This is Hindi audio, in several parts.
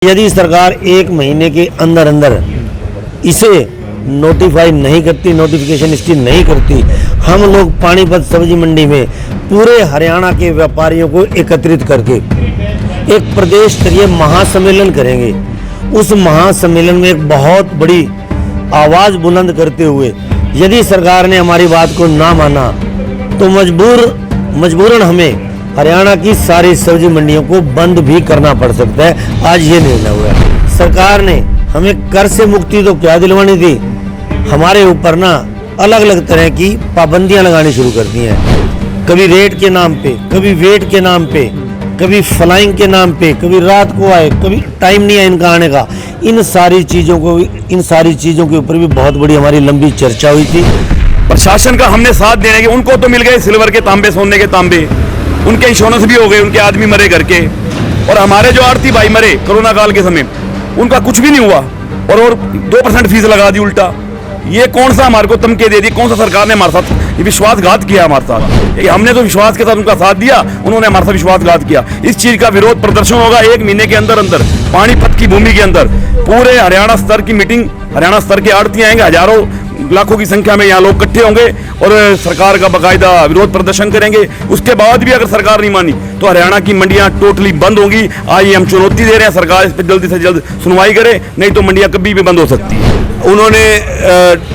यदि सरकार एक महीने के अंदर अंदर इसे नोटिफाई नहीं करती, नोटिफिकेशन इसकी नहीं करती, हम लोग पानीपत सब्जी मंडी में पूरे हरियाणा के व्यापारियों को एकत्रित करके एक प्रदेश स्तरीय महासम्मेलन करेंगे। उस महासम्मेलन में एक बहुत बड़ी आवाज़ बुलंद करते हुए यदि सरकार ने हमारी बात को ना माना तो मजबूरन हमें हरियाणा की सारी सब्जी मंडियों को बंद भी करना पड़ सकता है। आज ये निर्णय हुआ है। सरकार ने हमें कर से मुक्ति तो क्या दिलवानी थी, हमारे ऊपर ना अलग अलग तरह की पाबंदियां लगानी शुरू कर दी हैं। कभी रेट के नाम पे, कभी वेट के नाम पे, कभी फ्लाइंग के नाम पे, कभी रात को आए, कभी टाइम नहीं है इनका आने का। इन सारी चीज़ों के ऊपर भी बहुत बड़ी हमारी लंबी चर्चा हुई थी। प्रशासन का हमने साथ देने के, उनको तो मिल गए सिल्वर के तांबे, सोने के तांबे, उनके इंश्योरेंस भी हो गए, उनके आदमी मरे करके, और हमारे जो आड़ती भाई मरे कोरोना काल के समय, उनका कुछ भी नहीं हुआ और 2% फीस लगा दी उल्टा। ये कौन सा हमारे को धमकी दे दी, कौन सा सरकार ने हमारे साथ ये विश्वासघात किया हमारे साथ। हमने तो विश्वास के साथ उनका साथ दिया, उन्होंने हमारे साथ विश्वासघात किया। इस चीज का विरोध प्रदर्शन होगा एक महीने के अंदर अंदर पानीपत की भूमि के अंदर। पूरे हरियाणा स्तर की मीटिंग, हरियाणा स्तर के आड़ती आएंगे, हजारों लाखों की संख्या में यहाँ लोग इकट्ठे होंगे और सरकार का बाकायदा विरोध प्रदर्शन करेंगे। उसके बाद भी अगर सरकार नहीं मानी तो हरियाणा की मंडियां टोटली बंद होंगी। आज हम चुनौती दे रहे हैं, सरकार इस पर जल्दी से जल्द सुनवाई करे, नहीं तो मंडियां कभी भी बंद हो सकती है। उन्होंने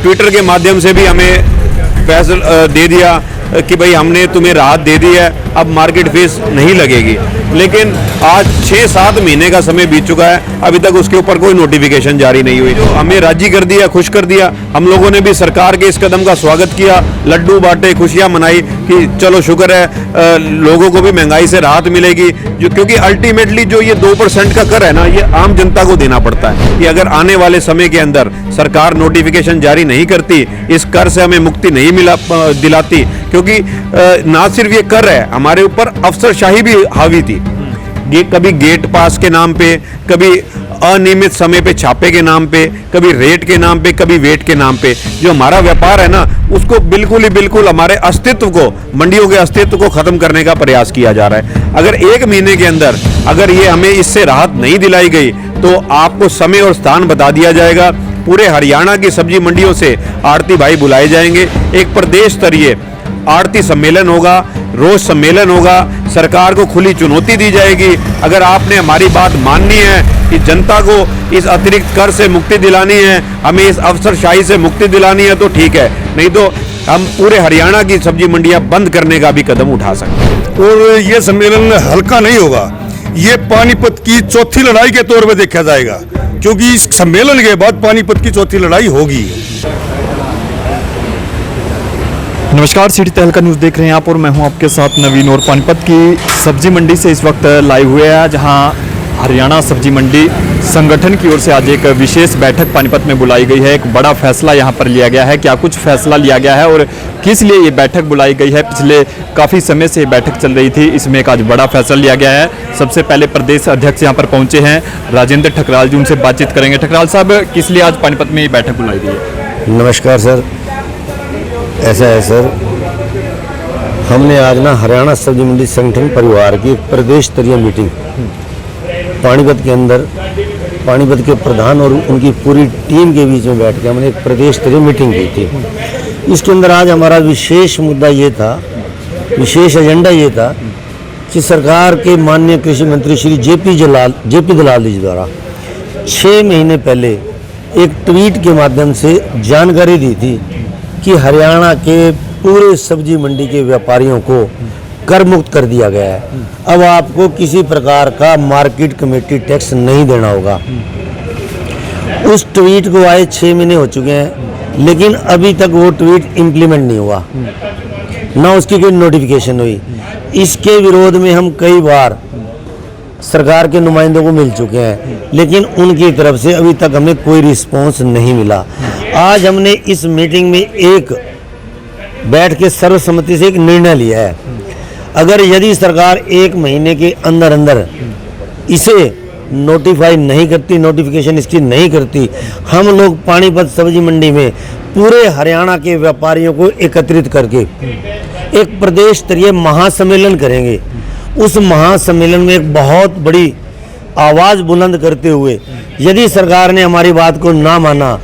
ट्विटर के माध्यम से भी हमें फैसला दे दिया कि भाई हमने तुम्हें राहत दे दी है, अब मार्केट फीस नहीं लगेगी। लेकिन आज 6-7 महीने का समय बीत चुका है, अभी तक उसके ऊपर कोई नोटिफिकेशन जारी नहीं हुई। तो हमें राजी कर दिया, खुश कर दिया। हम लोगों ने भी सरकार के इस कदम का स्वागत किया, लड्डू बांटे, खुशियां मनाई कि चलो शुक्र है लोगों को भी महंगाई से राहत मिलेगी। क्योंकि अल्टीमेटली जो ये 2% का कर है ना, ये आम जनता को देना पड़ता है कि अगर आने वाले समय के अंदर सरकार नोटिफिकेशन जारी नहीं करती, इस कर से हमें मुक्ति नहीं दिलाती, क्योंकि ना सिर्फ ये कर है, हमारे ऊपर अफसरशाही भी हावी थी। ये कभी गेट पास के नाम पे, कभी अनियमित समय पे छापे के नाम पे, कभी रेट के नाम पे, कभी वेट के नाम पे। जो हमारा व्यापार है ना, उसको बिल्कुल हमारे अस्तित्व को, मंडियों के अस्तित्व को खत्म करने का प्रयास किया जा रहा है। अगर एक महीने के अंदर अगर ये हमें इससे राहत नहीं दिलाई गई तो आपको समय और स्थान बता दिया जाएगा। पूरे हरियाणा की सब्जी मंडियों से आड़ती भाई बुलाए जाएंगे, एक प्रदेश स्तरीय आड़ती सम्मेलन होगा, रोज सम्मेलन होगा, सरकार को खुली चुनौती दी जाएगी। अगर आपने हमारी बात माननी है कि जनता को इस अतिरिक्त कर से मुक्ति दिलानी है, हमें इस अफसरशाही से मुक्ति दिलानी है तो ठीक है, नहीं तो हम पूरे हरियाणा की सब्जी मंडियां बंद करने का भी कदम उठा सकते हैं। और ये सम्मेलन हल्का नहीं होगा, ये पानीपत की चौथी लड़ाई के तौर पर देखा जाएगा, क्योंकि इस सम्मेलन के बाद पानीपत की चौथी लड़ाई होगी। नमस्कार, सिटी तहलका न्यूज़ देख रहे हैं आप और मैं हूं आपके साथ नवीन। और पानीपत की सब्जी मंडी से इस वक्त लाइव हुए हैं, जहां हरियाणा सब्जी मंडी संगठन की ओर से आज एक विशेष बैठक पानीपत में बुलाई गई है। एक बड़ा फैसला यहां पर लिया गया है। क्या कुछ फैसला लिया गया है और किस लिए ये बैठक बुलाई गई है? पिछले काफ़ी समय से ये बैठक चल रही थी, इसमें एक आज बड़ा फैसला लिया गया है। सबसे पहले प्रदेश अध्यक्ष यहाँ पर पहुँचे हैं राजेंद्र ठकराल जी, उनसे बातचीत करेंगे। ठकराल साहब, किस लिए आज पानीपत में ये बैठक बुलाई गई है? नमस्कार सर, ऐसा है सर, हमने आज ना हरियाणा सब्जी मंडी संगठन परिवार की एक प्रदेश स्तरीय मीटिंग पानीपत के अंदर, पानीपत के प्रधान और उनकी पूरी टीम के बीच में बैठ के हमने एक प्रदेश स्तरीय मीटिंग की थी। इसके अंदर आज हमारा विशेष मुद्दा ये था, विशेष एजेंडा ये था कि सरकार के माननीय कृषि मंत्री श्री जेपी दलाल जी द्वारा 6 महीने पहले एक ट्वीट के माध्यम से जानकारी दी थी कि हरियाणा के पूरे सब्जी मंडी के व्यापारियों को कर मुक्त कर दिया गया है। अब आपको किसी प्रकार का मार्केट कमेटी टैक्स नहीं देना होगा। उस ट्वीट को आए 6 महीने हो चुके हैं, लेकिन अभी तक वो ट्वीट इम्प्लीमेंट नहीं हुआ, ना उसकी कोई नोटिफिकेशन हुई। इसके विरोध में हम कई बार सरकार के नुमाइंदों को मिल चुके हैं, लेकिन उनकी तरफ से अभी तक हमें कोई रिस्पॉन्स नहीं मिला। आज हमने इस मीटिंग में एक बैठ के सर्वसम्मति से एक निर्णय लिया है, अगर यदि सरकार एक महीने के अंदर अंदर इसे नोटिफाई नहीं करती, नोटिफिकेशन इसकी नहीं करती, हम लोग पानीपत सब्जी मंडी में पूरे हरियाणा के व्यापारियों को एकत्रित करके एक प्रदेश स्तरीय महासम्मेलन करेंगे। उस महासम्मेलन में एक बहुत बड़ी आवाज़ बुलंद करते हुए यदि सरकार ने हमारी बात को ना माना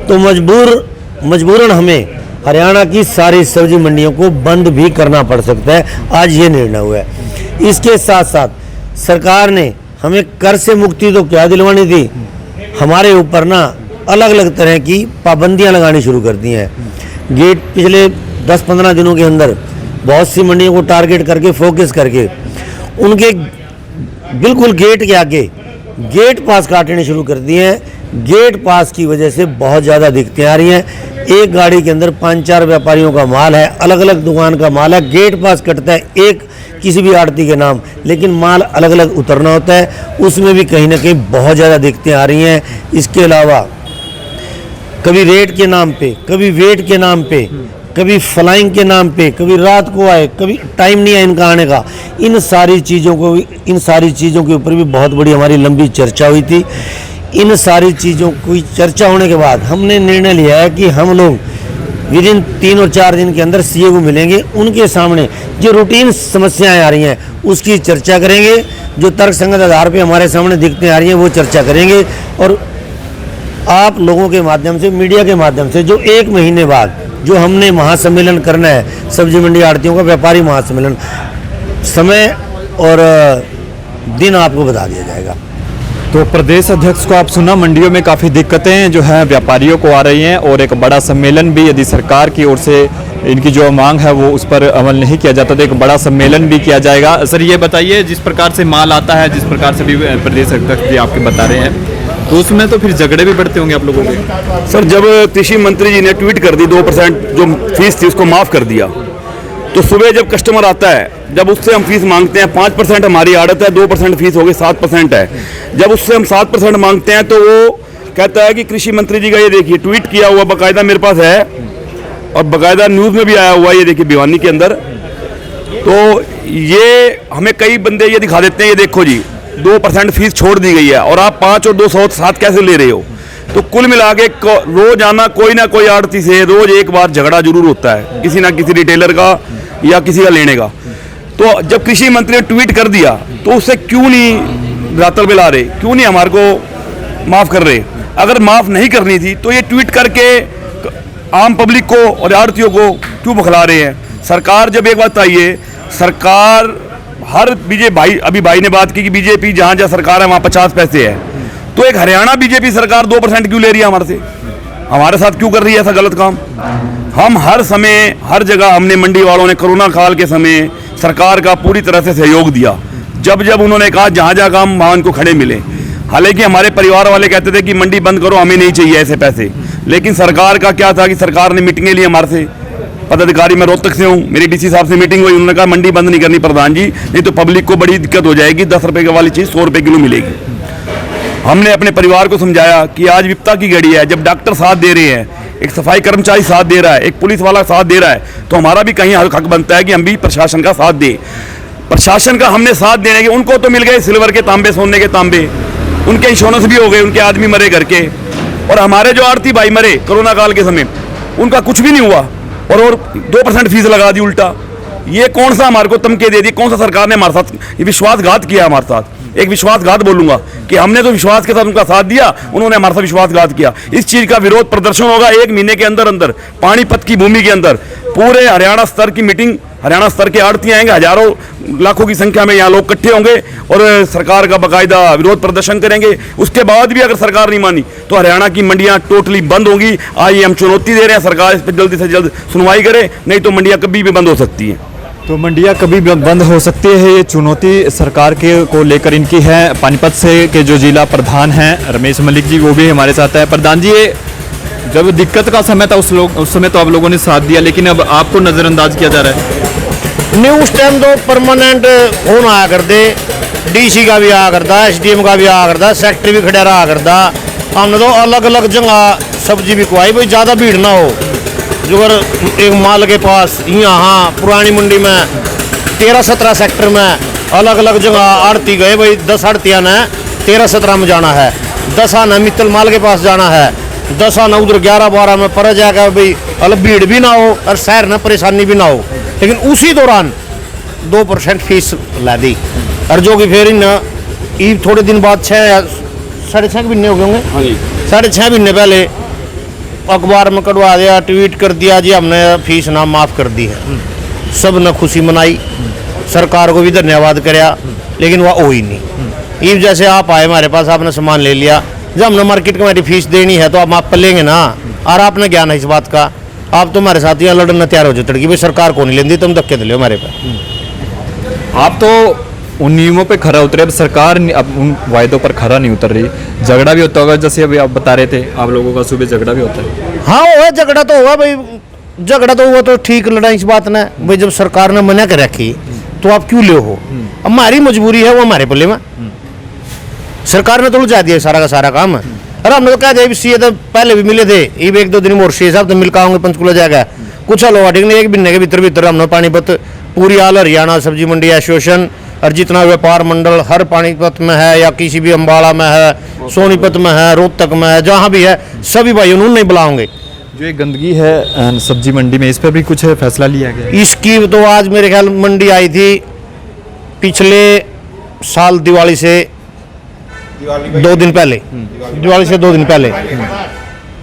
तो मजबूरन हमें हरियाणा की सारी सब्जी मंडियों को बंद भी करना पड़ सकता है। आज ये निर्णय हुआ है। इसके साथ साथ सरकार ने हमें कर से मुक्ति तो क्या दिलवानी थी, हमारे ऊपर ना अलग अलग तरह की पाबंदियां लगानी शुरू कर दी हैं। गेट पिछले 10-15 दिनों के अंदर बहुत सी मंडियों को टारगेट करके फोकस करके उनके बिल्कुल गेट के आगे गेट पास काटने शुरू कर दिए हैं। गेट पास की वजह से बहुत ज़्यादा दिक्कतें आ रही हैं। एक गाड़ी के अंदर 5-4 व्यापारियों का माल है, अलग अलग दुकान का माल है, गेट पास कटता है एक किसी भी आड़ती के नाम, लेकिन माल अलग अलग उतरना होता है, उसमें भी कहीं ना कहीं बहुत ज़्यादा दिक्कतें आ रही हैं। इसके अलावा कभी रेट के नाम पे, कभी वेट के नाम पे, कभी फ्लाइंग के नाम पे, कभी रात को आए, कभी टाइम नहीं है इनका आने का। इन सारी चीज़ों के ऊपर भी बहुत बड़ी हमारी लंबी चर्चा हुई थी। इन सारी चीज़ों की चर्चा होने के बाद हमने निर्णय लिया है कि हम लोग विदिन 3 और 4 दिन के अंदर सीए को मिलेंगे, उनके सामने जो रूटीन समस्याएं आ रही हैं उसकी चर्चा करेंगे, जो तर्कसंगत आधार पे हमारे सामने दिक्कतें आ रही हैं वो चर्चा करेंगे, और आप लोगों के माध्यम से, मीडिया के माध्यम से, जो 1 महीने बाद जो हमने महासम्मेलन करना है, सब्जी मंडी आड़तियों का व्यापारी महासम्मेलन, समय और दिन आपको बता दिया जाएगा। तो प्रदेश अध्यक्ष को आप सुना, मंडियों में काफ़ी दिक्कतें जो है व्यापारियों को आ रही हैं और एक बड़ा सम्मेलन भी यदि सरकार की ओर से इनकी जो मांग है वो उस पर अमल नहीं किया जाता तो एक बड़ा सम्मेलन भी किया जाएगा। सर ये बताइए, जिस प्रकार से माल आता है, जिस प्रकार से भी प्रदेश अध्यक्ष भी आपके बता रहे हैं, तो उसमें तो फिर झगड़े भी बढ़ते होंगे आप लोगों के। सर जब कृषि मंत्री जी ने ट्वीट कर दी 2% जो फीस थी उसको माफ़ कर दिया, तो सुबह जब कस्टमर आता है, जब उससे हम फीस मांगते हैं, 5% हमारी आड़त है, 2% फीस हो गई, 7% है। जब उससे हम 7% मांगते हैं तो वो कहता है कि कृषि मंत्री जी का ये देखिए ट्वीट किया हुआ बाकायदा मेरे पास है और बाकायदा न्यूज़ में भी आया हुआ है, ये देखिए भिवानी के अंदर। तो ये हमें कई बंदे ये दिखा देते हैं, ये देखो जी 2% फीस छोड़ दी गई है और आप 5 और 2 7 कैसे ले रहे हो। तो कुल मिला के रोज आना कोई ना कोई आड़ती से रोज एक बार झगड़ा जरूर होता है, किसी ना किसी रिटेलर का या किसी का लेने का। तो जब कृषि मंत्री ने ट्वीट कर दिया तो उससे क्यों नहीं रातल में ला रहे, क्यों नहीं हमारे को माफ़ कर रहे। अगर माफ़ नहीं करनी थी तो ये ट्वीट करके आम पब्लिक को और आड़तियों को क्यों बखला रहे हैं। सरकार जब एक बात बताइए, सरकार हर भाई अभी भाई ने बात की कि बीजेपी जहाँ जहाँ सरकार है वहाँ 50 पैसे है, तो एक हरियाणा बीजेपी सरकार 2% क्यों ले रही है हमारे से, हमारे साथ क्यों कर रही है ऐसा गलत काम। हम हर समय हर जगह हमने मंडी वालों ने कोरोना काल के समय सरकार का पूरी तरह से सहयोग दिया, जब जब उन्होंने कहा जहाँ जहाँ काम वहाँ उनको खड़े मिले। हालांकि हमारे परिवार वाले कहते थे कि मंडी बंद करो, हमें नहीं चाहिए ऐसे पैसे, लेकिन सरकार का क्या था कि सरकार ने मीटिंगें ली हमारे से। पदाधिकारी, मैं रोहतक से हूँ, मेरी डीसी साहब से मीटिंग हुई, उन्होंने कहा मंडी बंद नहीं करनी प्रधान जी, नहीं तो पब्लिक को बड़ी दिक्कत हो जाएगी, 10 रुपये वाली चीज़ 100 रुपये किलो मिलेगी। हमने अपने परिवार को समझाया कि आज विपत्ता की घड़ी है, जब डॉक्टर साथ दे रहे हैं, एक सफाई कर्मचारी साथ दे रहा है, एक पुलिस वाला साथ दे रहा है, तो हमारा भी कहीं हक बनता है कि हम भी प्रशासन का साथ दें। प्रशासन का हमने साथ देने के, उनको तो मिल गए सिल्वर के तांबे, सोने के तांबे, उनके इंश्योरेंस भी हो गए, उनके आदमी मरे करके, और हमारे जो आड़ती भाई मरे कोरोना काल के समय उनका कुछ भी नहीं हुआ और 2% फीस लगा दी उल्टा। ये कौन सा हमारे को तमके दे दी, कौन सा सरकार ने हमारे साथ ये विश्वासघात किया हमारे साथ। एक विश्वासघात बोलूंगा कि हमने तो विश्वास के साथ उनका साथ दिया, उन्होंने हमारे साथ विश्वासघात किया। इस चीज का विरोध प्रदर्शन होगा 1 महीने के अंदर अंदर पानीपत की भूमि के अंदर। पूरे हरियाणा स्तर की मीटिंग, हरियाणा स्तर के आड़ती आएंगे, हजारों लाखों की संख्या में यहाँ लोग इकट्ठे होंगे और सरकार का बाकायदा विरोध प्रदर्शन करेंगे। उसके बाद भी अगर सरकार नहीं मानी तो हरियाणा की मंडियां टोटली बंद होंगी। आज हम चुनौती दे रहे हैं, सरकार इस पर जल्दी से जल्द सुनवाई करे, नहीं तो मंडियां कभी भी बंद हो सकती हैं। तो मंडियां कभी बंद हो सकती है, ये चुनौती सरकार के को लेकर इनकी है। पानीपत से के जो जिला प्रधान हैं रमेश मलिक जी, वो भी हमारे साथ है। प्रधान जी, ये जब दिक्कत का समय था उस समय तो आप लोगों ने साथ दिया, लेकिन अब आपको नज़रअंदाज किया जा रहा है। नहीं, उस टाइम तो परमानेंट फोन आया करते, डीसी का भी आया करता, SDM का भी आया करता, सेक्रेटरी भी खड़ा रहा करता। हमने तो अलग अलग जगह सब्जी भी खुआई, भाई ज़्यादा भीड़ ना हो। जो अगर एक माल के पास यहाँ पुरानी मंडी में 13-17 सेक्टर में अलग अलग जगह आड़ती गए, भाई 10 आड़तियाँ ने 13-17 में जाना है, 10 आना मित्तल माल के पास जाना है, 10 आना उधर 11-12 में पर जाएगा, भाई अलग भीड़ भी ना हो और शहर में परेशानी भी ना हो। लेकिन उसी दौरान 2% फीस ला दी, और जो कि फिर इन ये थोड़े दिन बाद 6.5 महीने हो गए होंगे। हाँ जी। 6.5 महीने पहले अखबार में कटवा दिया, ट्वीट कर दिया जी हमने फीस ना माफ़ कर दी है। सब ने खुशी मनाई, सरकार को भी धन्यवाद कराया, लेकिन वह हो ही नहीं। ये जैसे आप आए हमारे पास, आपने सामान ले लिया, जब हमने मार्केट में हमारी फीस देनी है तो आप लेंगे ना। और आपने ज्ञान है इस बात का, आप तो हमारे साथ यहाँ लड़ना तैयार हो जाते कि भाई सरकार को नहीं लेंदी, तुम धक्के दे लो हमारे पे। आप तो उन नियमों पे खरा उतरे, अब सरकार अब उन वायदों पर खरा नहीं उतर रही। झगड़ा भी होता होगा, जैसे अभी आप बता रहे थे, आप लोगों का सुबह झगड़ा भी होता है। हाँ हुआ, झगड़ा तो हुआ भाई, झगड़ा तो हुआ तो ठीक लड़ा इस बात ने भाई। जब सरकार ने मना कर रखी तो आप क्यों ले हो? हमारी मजबूरी है, वो हमारे पल्ले में। सरकार ने तो उलझा दिया सारा का सारा काम। अरे हमने तो कह दिया सीए तो पहले भी मिले थे, ये भी 1-2 दिन में और सीए साहब तो मिलका होंगे, पंचकुला जाएगा कुछ हल हुआ ठीक नहीं। 1 महीने के भीतर हमने पानीपत पूरी आल हरियाणा सब्जी मंडी एसोसिएशन और जितना व्यापार मंडल हर पानीपत में है या किसी भी अम्बाड़ा में है, सोनीपत में है, रोहतक में है, जहाँ भी है, सभी भाई उन्होंने नहीं बुलाओगे। जो ये गंदगी है सब्जी मंडी में, इस पर भी कुछ फैसला लिया गया? इसकी तो आज मेरे ख्याल मंडी आई थी पिछले साल दिवाली से 2 दिन पहले, दिवाली से 2 दिन पहले,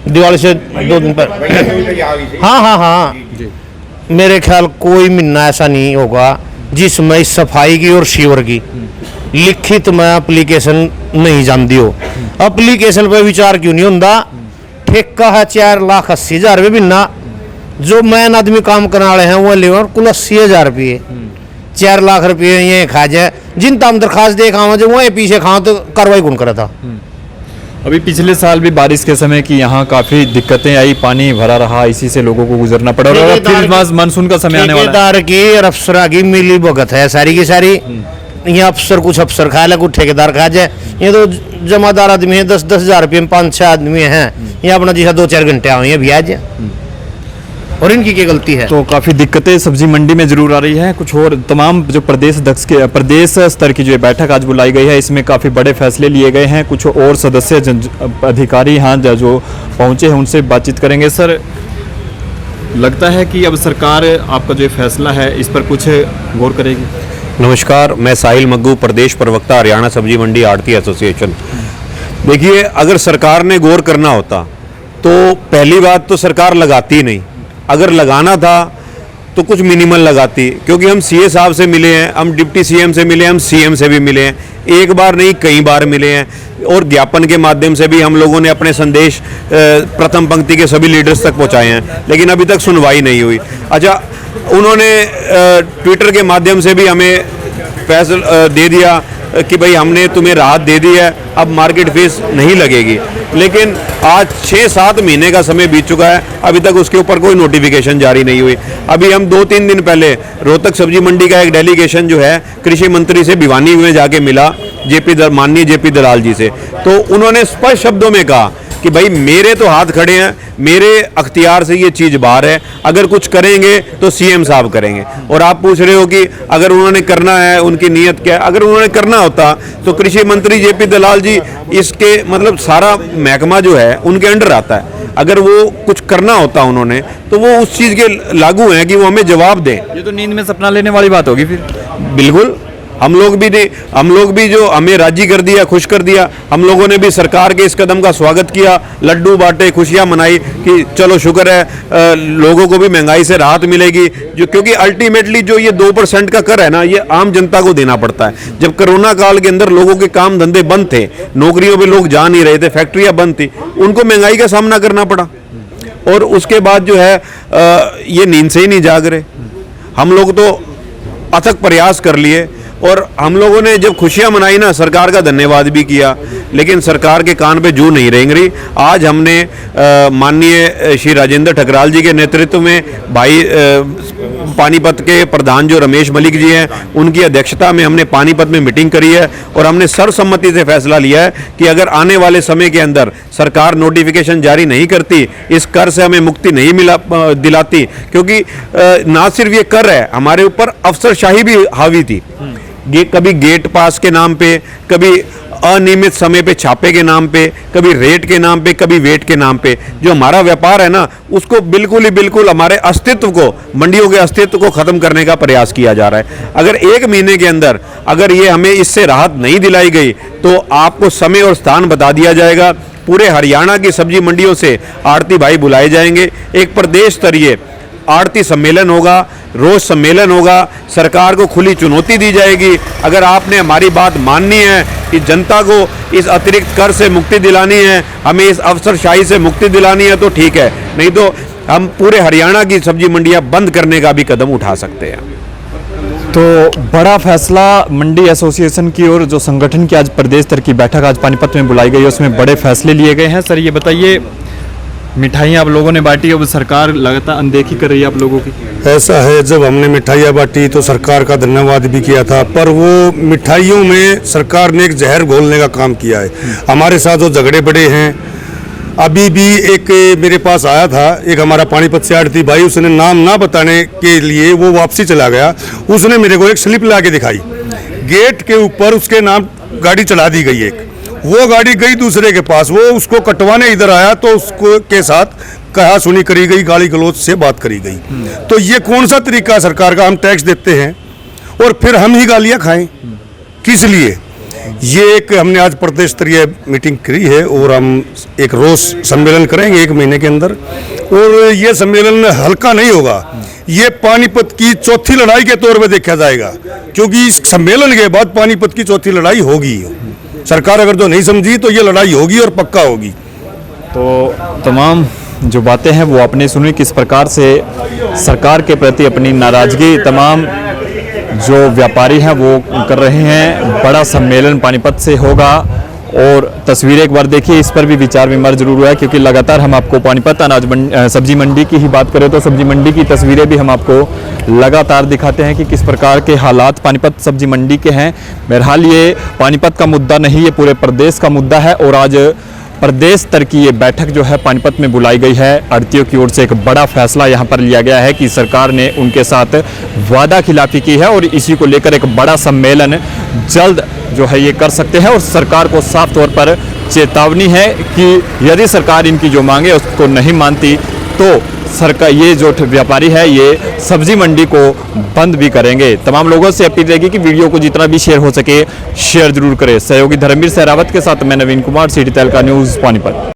दिवाली से 2 दिन पहले। हाँ, मेरे ख्याल कोई महीना ऐसा नहीं होगा जिसमें सफाई की और सीवर की लिखित में एप्लीकेशन नहीं जानती हो। एप्लीकेशन पे विचार क्यों नहीं होता? ठेका है 4,80,000 रुपये महीना, जो मैन आदमी काम करने वाले हैं वो ले कुल 80,000 रुपये, 4 लाख रुपये ये खा जाए। जिन ताम दरखास्त दे खावा जो वही पीछे खाओ तो कार्रवाई कौन करा था? अभी पिछले साल भी बारिश के समय की यहाँ काफी दिक्कतें आई, पानी भरा रहा, इसी से लोगों को गुजरना पड़ा। और अब फिर मानसून का समय आने वाला है। ठेकेदार की और अफसर की मिली भगत है सारी की सारी। ये अफसर कुछ अफसर खा ले, कुछ ठेकेदार खा जाए। ये तो जमादार आदमी है, 10-10 हजार रुपये में 5-6 आदमी हैं, ये अपना जैसा 2-4 घंटे आए हैं ब्याज, और इनकी क्या गलती है? तो काफ़ी दिक्कतें सब्जी मंडी में जरूर आ रही है। कुछ और तमाम जो प्रदेश अध्यक्ष के प्रदेश स्तर की जो बैठक आज बुलाई गई है, इसमें काफ़ी बड़े फैसले लिए गए हैं। कुछ और सदस्य अधिकारी यहाँ जो पहुँचे हैं उनसे बातचीत करेंगे। सर, लगता है कि अब सरकार आपका जो फैसला है इस पर कुछ गौर करेगी? नमस्कार, मैं साहिल मग्गू, प्रदेश प्रवक्ता हरियाणा सब्जी मंडी आड़ती एसोसिएशन। देखिए, अगर सरकार ने गौर करना होता तो पहली बात तो सरकार लगाती नहीं। अगर लगाना था तो कुछ मिनिमल लगाती, क्योंकि हम सीए साहब से मिले हैं, हम डिप्टी सीएम से मिले हैं, हम सीएम से भी मिले हैं, एक बार नहीं कई बार मिले हैं, और ज्ञापन के माध्यम से भी हम लोगों ने अपने संदेश प्रथम पंक्ति के सभी लीडर्स तक पहुंचाए हैं, लेकिन अभी तक सुनवाई नहीं हुई। अच्छा, उन्होंने ट्विटर के माध्यम से भी हमें फैसला दे दिया कि भाई हमने तुम्हें राहत दे दी है, अब मार्केट फीस नहीं लगेगी, लेकिन आज 6-7 महीने का समय बीत चुका है, अभी तक उसके ऊपर कोई नोटिफिकेशन जारी नहीं हुई। अभी हम 2-3 दिन पहले रोहतक सब्जी मंडी का एक डेलीगेशन जो है कृषि मंत्री से भिवानी में जाके मिला, माननीय जेपी दलाल जी से, तो उन्होंने स्पष्ट शब्दों में कहा कि भाई मेरे तो हाथ खड़े हैं, मेरे अख्तियार से ये चीज़ बाहर है, अगर कुछ करेंगे तो सीएम साहब करेंगे। और आप पूछ रहे हो कि अगर उन्होंने करना है, उनकी नीयत क्या है? अगर उन्होंने करना होता तो कृषि मंत्री जेपी दलाल जी, इसके मतलब सारा महकमा जो है उनके अंडर आता है। अगर वो कुछ करना होता उन्होंने तो वो उस चीज़ के लागू हैं कि वो हमें जवाब दें। ये तो नींद में सपना लेने वाली बात होगी फिर। बिल्कुल, हम लोग भी जो हमें राजी कर दिया, खुश कर दिया, हम लोगों ने भी सरकार के इस कदम का स्वागत किया, लड्डू बांटे, खुशियां मनाई कि चलो शुक्र है लोगों को भी महंगाई से राहत मिलेगी। जो क्योंकि अल्टीमेटली जो ये 2% का कर है ना, ये आम जनता को देना पड़ता है। जब कोरोना काल के अंदर लोगों के काम धंधे बंद थे, नौकरियों पे लोग जा नहीं रहे थे, फैक्ट्रियां बंद थी, उनको महंगाई का सामना करना पड़ा, और उसके बाद जो है ये नींद से ही नहीं जाग रहे। हम लोग तो अथक प्रयास कर लिए, और हम लोगों ने जब खुशियां मनाई ना, सरकार का धन्यवाद भी किया, लेकिन सरकार के कान पे जू नहीं रेंग रही। आज हमने माननीय श्री राजेंद्र ठकराल जी के नेतृत्व में भाई पानीपत के प्रधान जो रमेश मलिक जी हैं, उनकी अध्यक्षता में हमने पानीपत में मीटिंग करी है, और हमने सर्वसम्मति से फैसला लिया है कि अगर आने वाले समय के अंदर सरकार नोटिफिकेशन जारी नहीं करती, इस कर से हमें मुक्ति नहीं दिलाती, क्योंकि ना सिर्फ ये कर है, हमारे ऊपर अफसरशाही भी हावी थी। कभी गेट पास के नाम पे, कभी अनियमित समय पे छापे के नाम पे, कभी रेट के नाम पे, कभी वेट के नाम पे जो हमारा व्यापार है ना, उसको बिल्कुल हमारे अस्तित्व को, मंडियों के अस्तित्व को खत्म करने का प्रयास किया जा रहा है। अगर 1 महीने के अंदर अगर ये हमें इससे राहत नहीं दिलाई गई तो आपको समय और स्थान बता दिया जाएगा। पूरे हरियाणा की सब्जी मंडियों से आड़ती भाई बुलाए जाएंगे, एक प्रदेश स्तरीय आड़ती सम्मेलन होगा, रोज सम्मेलन होगा, सरकार को खुली चुनौती दी जाएगी। अगर आपने हमारी बात माननी है कि जनता को इस अतिरिक्त कर से मुक्ति दिलानी है, हमें इस अफसरशाही से मुक्ति दिलानी है तो ठीक है, नहीं तो हम पूरे हरियाणा की सब्जी मंडियां बंद करने का भी कदम उठा सकते हैं। तो बड़ा फैसला मंडी एसोसिएशन की और जो संगठन की आज प्रदेश स्तर की बैठक आज पानीपत में बुलाई गई है, उसमें बड़े फैसले लिए गए हैं। सर ये बताइए, मिठाइयाँ आप लोगों ने बांटी, अब सरकार लगातार अनदेखी कर रही है आप लोगों की। ऐसा है, जब हमने मिठाइयाँ बांटी तो सरकार का धन्यवाद भी किया था, पर वो मिठाइयों में सरकार ने एक जहर घोलने का काम किया है। हमारे साथ जो झगड़े बड़े हैं, अभी भी एक मेरे पास आया था एक हमारा पानीपत से आड़ती भाई, उसने नाम ना बताने के लिए वो वापसी चला गया। उसने मेरे को एक स्लिप ला के दिखाई, गेट के ऊपर उसके नाम गाड़ी चला दी गई एक, वो गाड़ी गई दूसरे के पास, वो उसको कटवाने इधर आया तो उसको के साथ कहा सुनी करी गई, गाली गलौज से बात करी गई। तो ये कौन सा तरीका सरकार का? हम टैक्स देते हैं और फिर हम ही गालियां खाएं, किस लिए? ये एक हमने आज प्रदेश स्तरीय मीटिंग करी है और हम एक रोज सम्मेलन करेंगे 1 महीने के अंदर, और ये सम्मेलन हल्का नहीं होगा। ये पानीपत की चौथी लड़ाई के तौर पे देखा जाएगा, क्योंकि इस सम्मेलन के बाद पानीपत की चौथी लड़ाई होगी। सरकार अगर तो नहीं समझी तो ये लड़ाई होगी और पक्का होगी। तो तमाम जो बातें हैं वो आपने सुनी, किस प्रकार से सरकार के प्रति अपनी नाराजगी तमाम जो व्यापारी हैं वो कर रहे हैं। बड़ा सम्मेलन पानीपत से होगा और तस्वीरें एक बार देखिए, इस पर भी विचार विमर्श जरूर हुआ है, क्योंकि लगातार हम आपको पानीपत सब्जी मंडी की ही बात करें तो सब्जी मंडी की तस्वीरें भी हम आपको लगातार दिखाते हैं कि किस प्रकार के हालात पानीपत सब्जी मंडी के हैं। बहरहाल ये पानीपत का मुद्दा नहीं, ये पूरे प्रदेश का मुद्दा है और आज प्रदेश स्तर की ये बैठक जो है पानीपत में बुलाई गई है। आड़तियों की ओर से एक बड़ा फैसला यहाँ पर लिया गया है कि सरकार ने उनके साथ वादा खिलाफी की है और इसी को लेकर एक बड़ा सम्मेलन जल्द जो है ये कर सकते हैं। और सरकार को साफ तौर पर चेतावनी है कि यदि सरकार इनकी जो मांगे उसको नहीं मानती तो सरकार, ये जो व्यापारी है ये सब्जी मंडी को बंद भी करेंगे। तमाम लोगों से अपील रहेगी कि वीडियो को जितना भी शेयर हो सके शेयर जरूर करें। सहयोगी धर्मवीर सहरावत के साथ मैं नवीन कुमार, सिटी तहलका न्यूज़ पानीपत।